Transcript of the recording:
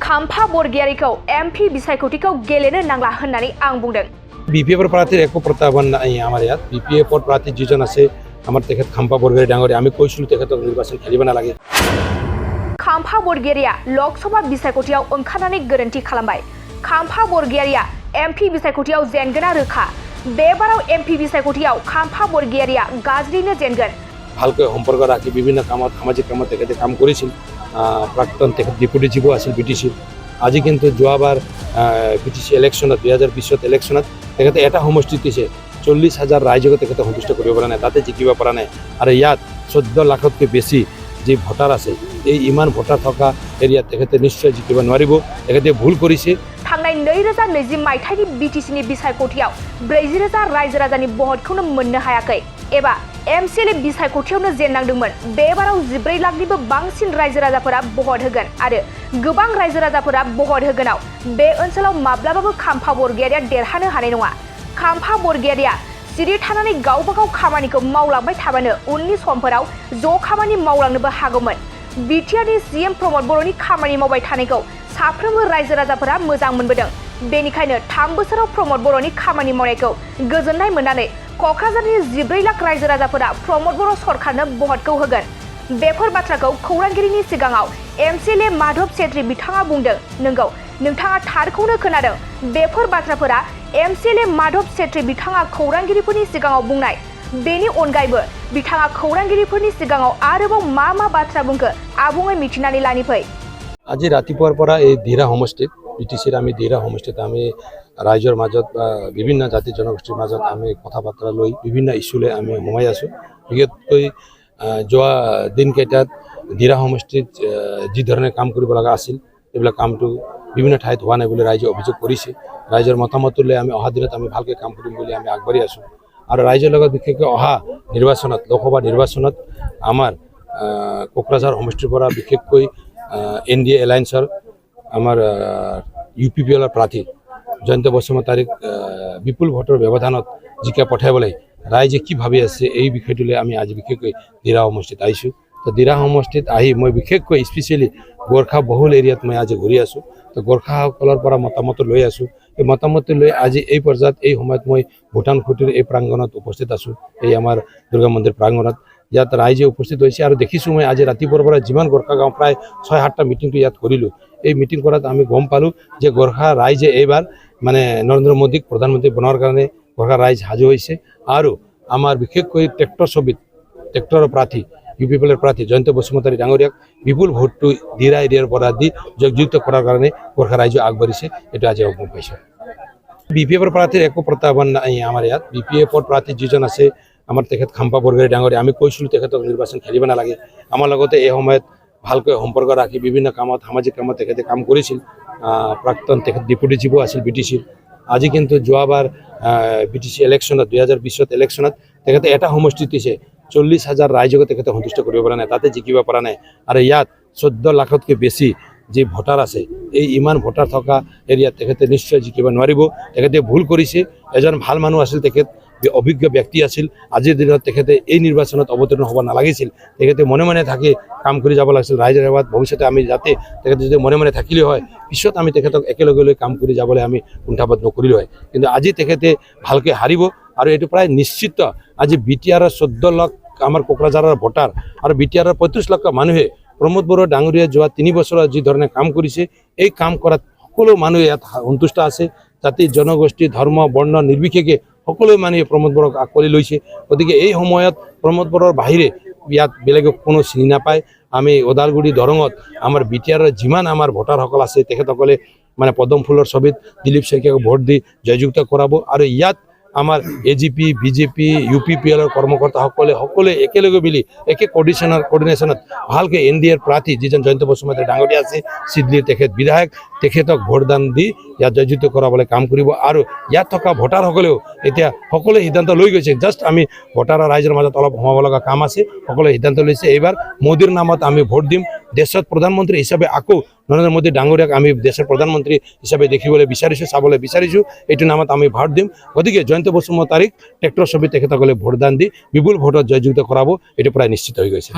खाम्फा बरगयारिखौ एमपि बिसायख'थिखौ गेलेनो नांला होननानै आं बुंदों। বিপিএফৰ প্ৰাৰ্থীৰ একো প্ৰত্যাহ্বান নাই আমাৰ ইয়াত। বিপিএফৰ প্ৰাৰ্থী যিজন আছে আমাৰ তেখেত খাম্পা বৰগয়াৰী ডাঙৰীয়া, আমি কৈছিলো তেখেতক নিৰ্বাচন খেলিব নালাগে। खाम्फा बरगयारिया लोकसभा बिसायख'थियाव ओंखारनानै गोरोन्थि खालामबाय। खाम्फा बरगयारिया एमपि बिसायख'थियाव जेनगोना रोखा। बेबाराव एमपि बिसायख'थियाव खाम्फा बरगयारिया गाज्रिनो जेनगोन। ভালকৈ সম্পৰ্ক ৰাখি বিভিন্ন কামত সামাজিক কামত তেখেতে কাম কৰিছিল। প্ৰাক্তন তেখেত ডেপুটি চিফো আছিল বিটিচিৰ। আজি কিন্তু যোৱাবাৰ বিটিচি ইলেকশ্যনত 2020 ইলেকশ্যনত তেখেতে এটা সমষ্টিত দিছে 40,000 ৰাইজক তেখেতে সন্তুষ্ট কৰিব পৰা নাই, তাতে জিকিব পৰা নাই। আৰু ইয়াত 14 লাখতকৈ বেছি যে ভোটাৰ আছে, এই ইমান ভোটাৰ থকা এৰিয়াত তেখেতে নিশ্চয় জিকিব নোৱাৰিব। তেখেতে ভুল কৰিছে। थांनाय 2020 मायथाइनि बिटिसिनि बिसायख'थियाव 40,000 रायजो राजानि भटखौनो मोननो हायाखै एबा एमसिएलए बिसायख'थियावनो जेननांदोंमोन। बेबाराव 14 लाखनिबो बांसिन रायजो राजाफोरा भट होगोन आरो गोबां रायजो राजाफोरा भट होगोनाव बे ओनसोलाव माब्लाबाबो खाम्फा बरगयारिया देरहानो हानाय नङा। खाम्फा बरगयारिया सिरि थानानै गावबागाव खामानिखौ मावलांबाय थाबानो उननि समफोराव ज' खामानि मावलांनोबो हागौमोन। बिटिआरनि सीएम प्रमद बर'नि खामानि मावबाय थानायखौ साफ्रोमबो रायजो राजाफोरा मोजां मोनबोदों। बेनिखायनो 3 बोसोराव प्रमद बर'नि खामानि मावनायखौ गोजोननाय मोननानै क'क्राझारनि 14 लाख रायजो राजाफोरा प्रमद बर' सरकारनो भटखौ होगोन। बेफोर बाथ्राखौ खौरांगिरिनि सिगाङाव एमसिएलए माधव सेत्री बिथाङा बुंदों। नंगौ, नोंथाङा थारखौनो खोनादों। बेफोर बाथ्राफोरा एमसिएलए माधव सेत्री बिथाङा खौरांगिरिफोरनि सिगाङाव बुंनाय। बेनि अनगायैबो बिथाङा खौरांगिरिफोरनि सिगाङाव आरोबाव मा बाथ्रा बुंखो आबुङै मिथिनानै लानि फै। আজি ৰাতিপুৱাৰ পৰা এই দিৰা সমষ্টিত বিটিচিৰ আমি দিৰা সমষ্টিত আমি ৰাইজৰ মাজত বা বিভিন্ন জাতি জনগোষ্ঠীৰ মাজত আমি কথা বাৰ্তা লৈ বিভিন্ন ইছ্যুলৈ আমি সোমাই আছোঁ। বিশেষকৈ যোৱা দিনকেইটাত দিৰা সমষ্টিত যি ধৰণে কাম কৰিব লগা আছিল, এইবিলাক কামটো বিভিন্ন ঠাইত হোৱা নাই বুলি ৰাইজে অভিযোগ কৰিছে। ৰাইজৰ মতামত লৈ আমি অহা দিনত আমি ভালকৈ কাম কৰিম বুলি আমি আগবাঢ়ি আছোঁ। আৰু ৰাইজৰ লগত বিশেষকৈ অহা নিৰ্বাচনত, লোকসভা নিৰ্বাচনত আমাৰ কোকৰাঝাৰ সমষ্টিৰ পৰা বিশেষকৈ NDA এলায়েন্সৰ আমাৰ UPPLৰ প্ৰাৰ্থী জয়ন্ত বসুমতাৰীক বিপুল ভোটৰ ব্যৱধানত জিকা পঠাবলৈ ৰাইজে কি ভাবি আছে এই বিষয়টোলৈ আমি আজি বিশেষকৈ দিৰা সমষ্টিত আহিছোঁ। তো দিৰা সমষ্টিত আহি মই বিশেষকৈ স্পেচিয়েলি গোৰ্খা বহুল এৰিয়াত মই আজি ঘূৰি আছোঁ। তো গোৰ্খাসকলৰ পৰা মতামত লৈ আছোঁ। এই মতামত লৈ আজি এই পৰ্যায়ত এই সময়ত মই ভূটান খুঁটিৰ এই প্ৰাংগণত উপস্থিত আছোঁ। এই আমাৰ দুৰ্গা মন্দিৰ প্ৰাংগণত ইয়াত ৰাইজে উপস্থিত হৈছে আৰু দেখিছোঁ মই আজি ৰাতিপুৱাৰ পৰা যিমান গোৰ্খা গাঁও প্ৰায় 6-7টা মিটিংটো ইয়াত কৰিলোঁ। এই মিটিং কৰাত আমি গম পালোঁ যে গোৰ্খা ৰাইজে এইবাৰ মানে নৰেন্দ্ৰ মোদীক প্ৰধানমন্ত্ৰী বনোৱাৰ কাৰণে গোৰ্খা ৰাইজ সাজু হৈছে। আৰু আমাৰ বিশেষকৈ ট্ৰেক্টৰৰ প্ৰাৰ্থী UPPLৰ প্ৰাৰ্থী জয়ন্ত বসুমতাৰী ডাঙৰীয়াক বিপুল ভোটটো দিৰা এৰিয়াৰ পৰা দি জয়যুক্ত কৰাৰ কাৰণে গোৰ্খা ৰাইজে আগবাঢ়িছে। এইটো আজি গম পাইছোঁ। বিপিএফৰ প্ৰাৰ্থীৰ একো প্ৰত্যাহ্বান নাই আমাৰ ইয়াত। বিপিএফৰ প্ৰাৰ্থী যিজন আছে আমাৰ তেখেত খাম্পা বৰগয়াৰী ডাঙৰীয়া, আমি কৈছিলোঁ তেখেতক নিৰ্বাচন খেলিব নালাগে। আমাৰ লগতে এই সময়ত ভালকৈ সম্পৰ্ক ৰাখি বিভিন্ন কামত সামাজিক কামত তেখেতে কাম কৰিছিল। প্ৰাক্তন তেখেত ডেপুটি চিফো আছিল বিটিচিৰ। আজি কিন্তু যোৱাবাৰ বিটিচি ইলেকশ্যনত 2020 ইলেকশ্যনত তেখেতে এটা সমষ্টিত দিছে 40,000 ৰাইজক তেখেতে সন্তুষ্ট কৰিব পৰা নাই, তাতে জিকিব পৰা নাই। আৰু ইয়াত 14 লাখতকৈ বেছি যে ভোটাৰ আছে, এই ইমান ভোটাৰ থকা এৰিয়াত তেখেতে নিশ্চয় জিকিব নোৱাৰিব। তেখেতে ভুল কৰিছে। এজন ভাল মানুহ আছিল, তেখেত অভিজ্ঞ ব্যক্তি আছিল। আজিৰ দিনত তেখেতে এই নিৰ্বাচনত অৱতীৰ্ণ হ'ব নালাগিছিল। তেখেতে মনে মনে থাকি কাম কৰি যাব লাগিছিল। ৰাইজৰ সেৱাত ভৱিষ্যতে আমি যাতে তেখেতে যদি মনে মনে থাকিলে হয়, পিছত আমি তেখেতক একেলগে লৈ কাম কৰি যাবলৈ আমি কুণ্ঠাবোধ নকৰিলোঁ হয়। কিন্তু আজি তেখেতে ভালকৈ হাৰিব আৰু এইটো প্ৰায় নিশ্চিত। আজি বিটিআৰৰ 14 লাখ আমাৰ কোকৰাঝাৰৰ ভোটাৰ আৰু বিটিআৰৰ 35 লাখ মানুহে প্ৰমোদ বড়ো ডাঙৰীয়া যোৱা 3 বছৰত যি ধৰণে কাম কৰিছে, এই কাম কৰাত সকলো মানুহে ইয়াত সন্তুষ্ট আছে। জাতি জনগোষ্ঠী ধৰ্ম বৰ্ণ নিৰ্বিশেষে সকলো মানুহে প্ৰমোদ বড়োক আঁকোৱালি লৈছে। গতিকে এই সময়ত প্ৰমোদ বড়োৰ বাহিৰে ইয়াত বেলেগক কোনো চিনি নাপায়। আমি ওদালগুৰি দৰঙত আমাৰ বিটিআৰৰ যিমান আমাৰ ভোটাৰসকল আছে, তেখেতসকলে মানে পদম ফুলৰ ছবিত দিলীপ শইকীয়াক ভোট দি জয়যুক্ত কৰাব। আৰু ইয়াত আমাৰ AGP BJP UPPLৰ সকলোৱে একেলগে মিলি একে কোৰ্ডিনেশ্যনত ভালকৈ NDAৰ প্ৰাৰ্থী যিজন জয়ন্ত বসুমতাৰী ডাঙৰীয়া আছে, চিডলিৰ তেখেত বিধায়ক, তেখেতক ভোটদান দি ইয়াত জয়যুক্ত কৰাবলৈ কাম কৰিব। আৰু ইয়াত থকা ভোটাৰসকলেও এতিয়া সকলোৱে সিদ্ধান্ত লৈ গৈছে। জাষ্ট আমি ভোটাৰ ৰাইজৰ মাজত অলপ সোমাব লগা কাম আছে। সকলোৱে সিদ্ধান্ত লৈছে এইবাৰ মোদীৰ নামত আমি ভোট দিম। দেশত প্ৰধানমন্ত্ৰী হিচাপে আকৌ নৰেন্দ্ৰ মোদী ডাঙৰীয়াক আমি দেশৰ প্ৰধানমন্ত্ৰী হিচাপে দেখিবলৈ বিচাৰিছোঁ, চাবলৈ বিচাৰিছোঁ। এইটো নামত আমি ভোট দিম। গতিকে জয়ন্ত বসুমতাৰীক ট্ৰেক্টৰ ছবিত তেখেতসকলে ভোটদান দি বিপুল ভোটত জয়যুক্ত কৰাব, এইটো প্ৰায় নিশ্চিত হৈ গৈছে।